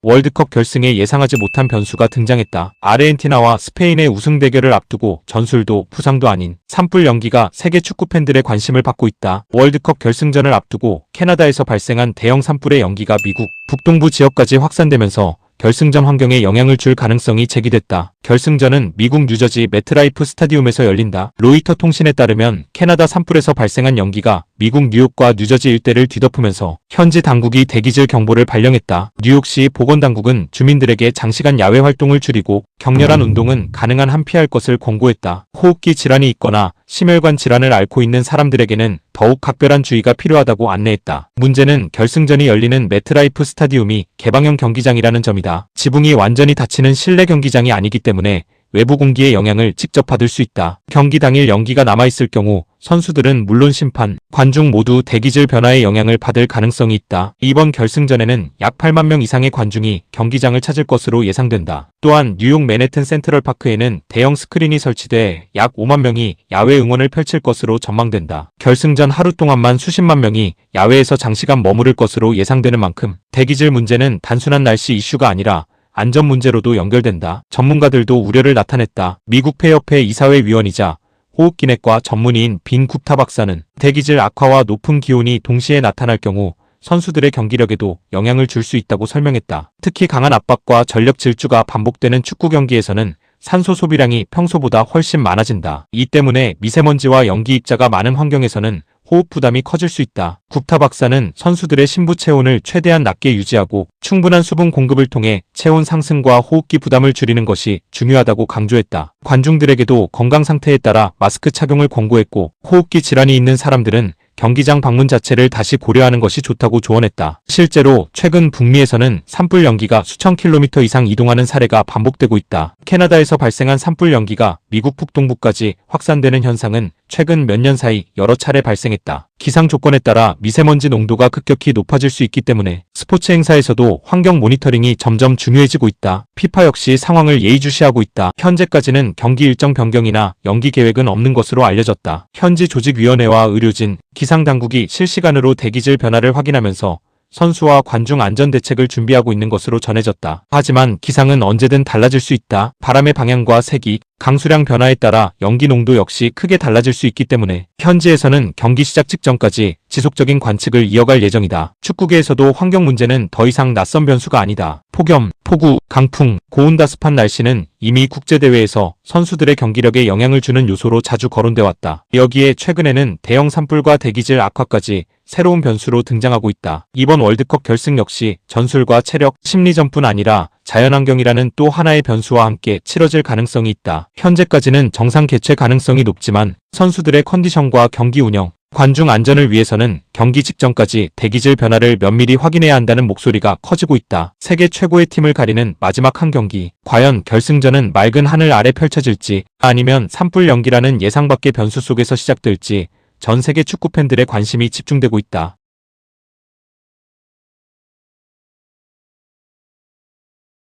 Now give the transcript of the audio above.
월드컵 결승에 예상하지 못한 변수가 등장했다. 아르헨티나와 스페인의 우승 대결을 앞두고 전술도 부상도 아닌 산불 연기가 세계 축구 팬들의 관심을 받고 있다. 월드컵 결승전을 앞두고 캐나다에서 발생한 대형 산불의 연기가 미국 북동부 지역까지 확산되면서 결승전 환경에 영향을 줄 가능성이 제기됐다. 결승전은 미국 뉴저지 매트라이프 스타디움에서 열린다. 로이터 통신에 따르면 캐나다 산불에서 발생한 연기가 미국 뉴욕과 뉴저지 일대를 뒤덮으면서 현지 당국이 대기질 경보를 발령했다. 뉴욕시 보건당국은 주민들에게 장시간 야외 활동을 줄이고 격렬한 운동은 가능한 한 피할 것을 권고했다. 호흡기 질환이 있거나 심혈관 질환을 앓고 있는 사람들에게는 더욱 각별한 주의가 필요하다고 안내했다. 문제는 결승전이 열리는 매트라이프 스타디움이 개방형 경기장이라는 점이다. 지붕이 완전히 닫히는 실내 경기장이 아니기 때문에 외부 공기의 영향을 직접 받을 수 있다. 경기 당일 연기가 남아있을 경우 선수들은 물론 심판, 관중 모두 대기질 변화의 영향을 받을 가능성이 있다. 이번 결승전에는 약 8만 명 이상의 관중이 경기장을 찾을 것으로 예상된다. 또한 뉴욕 맨해튼 센트럴파크에는 대형 스크린이 설치돼 약 5만 명이 야외 응원을 펼칠 것으로 전망된다. 결승전 하루 동안만 수십만 명이 야외에서 장시간 머무를 것으로 예상되는 만큼 대기질 문제는 단순한 날씨 이슈가 아니라 안전 문제로도 연결된다. 전문가들도 우려를 나타냈다. 미국 폐협회 이사회 위원이자 호흡기내과 전문의인 빈 굽타 박사는 대기질 악화와 높은 기온이 동시에 나타날 경우 선수들의 경기력에도 영향을 줄 수 있다고 설명했다. 특히 강한 압박과 전력 질주가 반복되는 축구 경기에서는 산소 소비량이 평소보다 훨씬 많아진다. 이 때문에 미세먼지와 연기 입자가 많은 환경에서는 호흡 부담이 커질 수 있다. 굽타 박사는 선수들의 심부 체온을 최대한 낮게 유지하고 충분한 수분 공급을 통해 체온 상승과 호흡기 부담을 줄이는 것이 중요하다고 강조했다. 관중들에게도 건강 상태에 따라 마스크 착용을 권고했고 호흡기 질환이 있는 사람들은 경기장 방문 자체를 다시 고려하는 것이 좋다고 조언했다. 실제로 최근 북미에서는 산불 연기가 수천 킬로미터 이상 이동하는 사례가 반복되고 있다. 캐나다에서 발생한 산불 연기가 미국 북동부까지 확산되는 현상은 최근 몇 년 사이 여러 차례 발생했다. 기상 조건에 따라 미세먼지 농도가 급격히 높아질 수 있기 때문에 스포츠 행사에서도 환경 모니터링이 점점 중요해지고 있다. 피파 역시 상황을 예의주시하고 있다. 현재까지는 경기 일정 변경이나 연기 계획은 없는 것으로 알려졌다. 현지 조직위원회와 의료진, 기상당국이 실시간으로 대기질 변화를 확인하면서 선수와 관중 안전 대책을 준비하고 있는 것으로 전해졌다. 하지만 기상은 언제든 달라질 수 있다. 바람의 방향과 색이, 강수량 변화에 따라 연기 농도 역시 크게 달라질 수 있기 때문에 현지에서는 경기 시작 직전까지 지속적인 관측을 이어갈 예정이다. 축구계에서도 환경 문제는 더 이상 낯선 변수가 아니다. 폭염, 폭우, 강풍, 고온다습한 날씨는 이미 국제대회에서 선수들의 경기력에 영향을 주는 요소로 자주 거론돼 왔다. 여기에 최근에는 대형 산불과 대기질 악화까지 새로운 변수로 등장하고 있다. 이번 월드컵 결승 역시 전술과 체력, 심리전뿐 아니라 자연환경이라는 또 하나의 변수와 함께 치러질 가능성이 있다. 현재까지는 정상 개최 가능성이 높지만 선수들의 컨디션과 경기 운영, 관중 안전을 위해서는 경기 직전까지 대기질 변화를 면밀히 확인해야 한다는 목소리가 커지고 있다. 세계 최고의 팀을 가리는 마지막 한 경기. 과연 결승전은 맑은 하늘 아래 펼쳐질지 아니면 산불 연기라는 예상 밖의 변수 속에서 시작될지 전 세계 축구 팬들의 관심이 집중되고 있다.